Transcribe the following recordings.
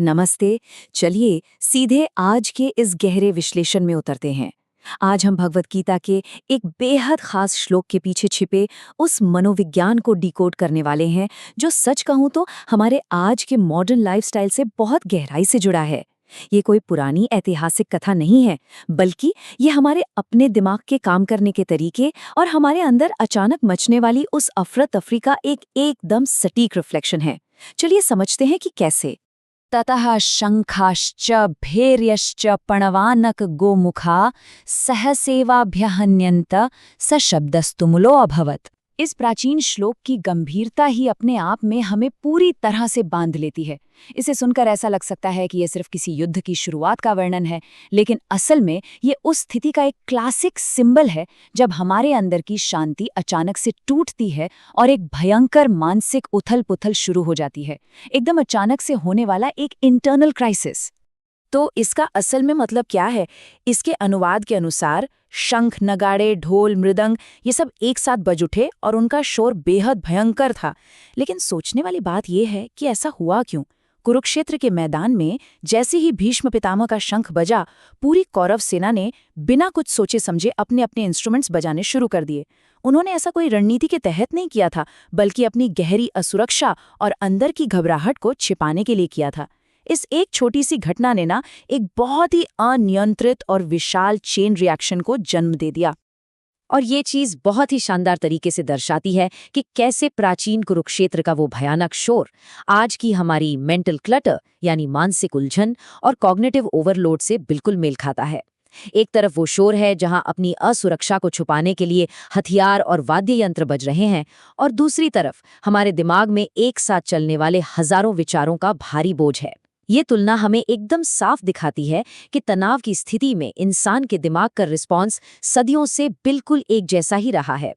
नमस्ते। चलिए सीधे आज के इस गहरे विश्लेषण में उतरते हैं। आज हम भगवत गीता के एक बेहद खास श्लोक के पीछे छिपे उस मनोविज्ञान को डिकोड करने वाले हैं, जो सच कहूं तो हमारे आज के मॉडर्न लाइफस्टाइल से बहुत गहराई से जुड़ा है। ये कोई पुरानी ऐतिहासिक कथा नहीं है, बल्कि ये हमारे अपने दिमाग के काम करने के तरीके और हमारे अंदर अचानक मचने वाली उस अफरा तफरी का एक एकदम सटीक रिफ्लेक्शन है। चलिए समझते हैं कि कैसे। ततः शंखाश्च भैर्यश्च पणवानक गोमुखा सहसेवाभ्यहन्यन्त सशब्दस्तुमुलो अभवत्। इस प्राचीन श्लोक की गंभीरता ही अपने आप में हमें पूरी तरह से बांध लेती है। इसे सुनकर ऐसा लग सकता है कि यह सिर्फ किसी युद्ध की शुरुआत का वर्णन है, लेकिन असल में ये उस स्थिति का एक क्लासिक सिंबल है जब हमारे अंदर की शांति अचानक से टूटती है और एक भयंकर मानसिक उथल-पुथल शुरू हो जाती है। एकदम अचानक से होने वाला एक इंटरनल क्राइसिस। तो इसका असल में मतलब क्या है? इसके अनुवाद के अनुसार शंख, नगाड़े, ढोल, मृदंग ये सब एक साथ बज उठे और उनका शोर बेहद भयंकर था। लेकिन सोचने वाली बात यह है कि ऐसा हुआ क्यों? कुरुक्षेत्र के मैदान में जैसे ही भीष्म पितामह का शंख बजा, पूरी कौरव सेना ने बिना कुछ सोचे समझे अपने अपने इंस्ट्रूमेंट्स बजाने शुरू कर दिए। उन्होंने ऐसा कोई रणनीति के तहत नहीं किया था, बल्कि अपनी गहरी असुरक्षा और अंदर की घबराहट को छिपाने के लिए किया था। इस एक छोटी सी घटना ने ना एक बहुत ही अनियंत्रित और विशाल चेन रिएक्शन को जन्म दे दिया। और ये चीज बहुत ही शानदार तरीके से दर्शाती है कि कैसे प्राचीन कुरुक्षेत्र का वो भयानक शोर आज की हमारी मेंटल क्लटर यानी मानसिक उलझन और कॉग्निटिव ओवरलोड से बिल्कुल मेल खाता है। एक तरफ वो शोर है जहां अपनी असुरक्षा को छुपाने के लिए हथियार और वाद्य यंत्र बज रहे हैं, और दूसरी तरफ हमारे दिमाग में एक साथ चलने वाले हजारों विचारों का भारी बोझ है। ये तुलना हमें एकदम साफ दिखाती है कि तनाव की स्थिति में इंसान के दिमाग का रिस्पॉन्स सदियों से बिल्कुल एक जैसा ही रहा है।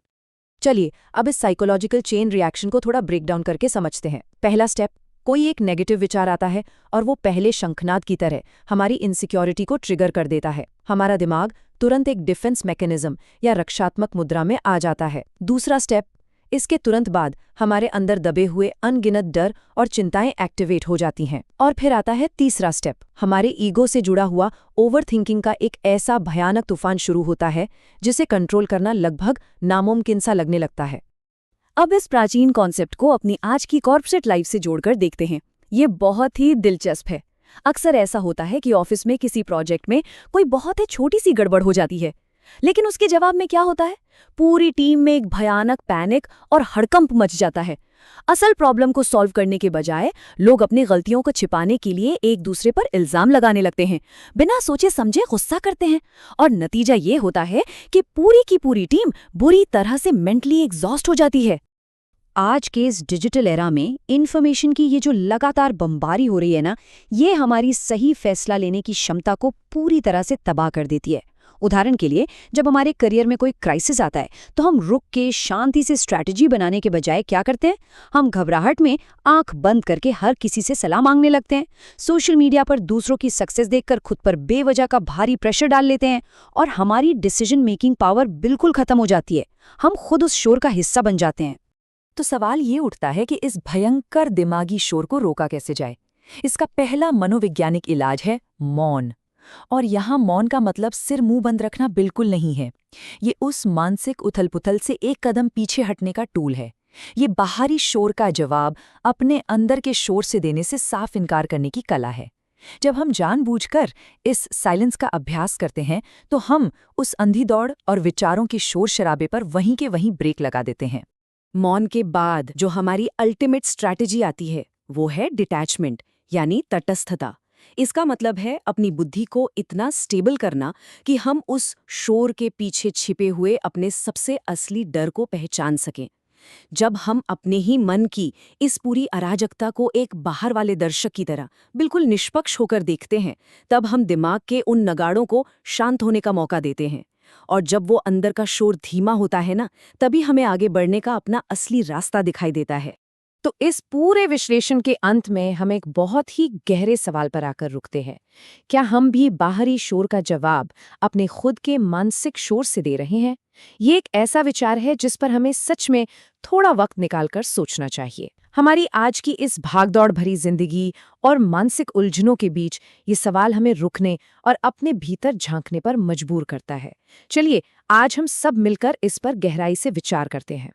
चलिए अब इस साइकोलॉजिकल चेन रिएक्शन को थोड़ा ब्रेक डाउन करके समझते हैं। पहला स्टेप, कोई एक नेगेटिव विचार आता है और वो पहले शंखनाद की तरह हमारी इनसिक्योरिटी को ट्रिगर कर देता है। हमारा दिमाग तुरंत एक डिफेंस मैकेनिज्म या रक्षात्मक मुद्रा में आ जाता है। दूसरा स्टेप, इसके तुरंत बाद हमारे अंदर दबे हुए अनगिनत डर और चिंताएं एक्टिवेट हो जाती हैं। और फिर आता है तीसरा स्टेप, हमारे ईगो से जुड़ा हुआ ओवरथिंकिंग का एक ऐसा भयानक तूफान शुरू होता है जिसे कंट्रोल करना लगभग नामुमकिन सा लगने लगता है। अब इस प्राचीन कॉन्सेप्ट को अपनी आज की कॉर्पोरेट लाइफ से जोड़कर देखते हैं। ये बहुत ही दिलचस्प है। अक्सर ऐसा होता है कि ऑफिस में किसी प्रोजेक्ट में कोई बहुत ही छोटी सी गड़बड़ हो जाती है, लेकिन उसके जवाब में क्या होता है? पूरी टीम में एक भयानक पैनिक और हड़कंप मच जाता है। असल प्रॉब्लम को सॉल्व करने के बजाय लोग अपनी गलतियों को छिपाने के लिए एक दूसरे पर इल्जाम लगाने लगते हैं, बिना सोचे समझे गुस्सा करते हैं, और नतीजा ये होता है कि पूरी की पूरी टीम बुरी तरह से मेंटली एग्जॉस्ट हो जाती है। आज के इस डिजिटल एरा में इन्फॉर्मेशन की ये जो लगातार बमबारी हो रही है ना, ये हमारी सही फैसला लेने की क्षमता को पूरी तरह से तबाह कर देती है। उदाहरण के लिए, जब हमारे करियर में कोई क्राइसिस आता है तो हम रुक के शांति से स्ट्रैटेजी बनाने के बजाय क्या करते हैं? हम घबराहट में आंख बंद करके हर किसी से सलाह मांगने लगते हैं, सोशल मीडिया पर दूसरों की सक्सेस देखकर खुद पर बेवजह का भारी प्रेशर डाल लेते हैं, और हमारी डिसीजन मेकिंग पावर बिल्कुल खत्म हो जाती है। हम खुद उस शोर का हिस्सा बन जाते हैं। तो सवाल ये उठता है कि इस भयंकर दिमागी शोर को रोका कैसे जाए? इसका पहला मनोवैज्ञानिक इलाज है मौन। और यहाँ मौन का मतलब सिर मुंह बंद रखना बिल्कुल नहीं है। ये उस मानसिक उथल-पुथल से एक कदम पीछे हटने का टूल है। ये बाहरी शोर का जवाब अपने अंदर के शोर से देने से साफ इनकार करने की कला है। जब हम जानबूझकर इस साइलेंस का अभ्यास करते हैं, तो हम उस अंधी दौड़ और विचारों के शोर शराबे पर वहीं के वहीं ब्रेक लगा देते हैं। मौन के बाद जो हमारी अल्टीमेट स्ट्रैटेजी आती है, वो है डिटैचमेंट यानी तटस्थता। इसका मतलब है अपनी बुद्धि को इतना स्टेबल करना कि हम उस शोर के पीछे छिपे हुए अपने सबसे असली डर को पहचान सकें। जब हम अपने ही मन की इस पूरी अराजकता को एक बाहर वाले दर्शक की तरह बिल्कुल निष्पक्ष होकर देखते हैं, तब हम दिमाग के उन नगाड़ों को शांत होने का मौका देते हैं। और जब वो अंदर का शोर धीमा होता है ना, तभी हमें आगे बढ़ने का अपना असली रास्ता दिखाई देता है। तो इस पूरे विश्लेषण के अंत में हम एक बहुत ही गहरे सवाल पर आकर रुकते हैं। क्या हम भी बाहरी शोर का जवाब अपने खुद के मानसिक शोर से दे रहे हैं? ये एक ऐसा विचार है जिस पर हमें सच में थोड़ा वक्त निकालकर सोचना चाहिए। हमारी आज की इस भागदौड़ भरी जिंदगी और मानसिक उलझनों के बीच ये सवाल हमें रुकने और अपने भीतर झांकने पर मजबूर करता है। चलिए आज हम सब मिलकर इस पर गहराई से विचार करते हैं।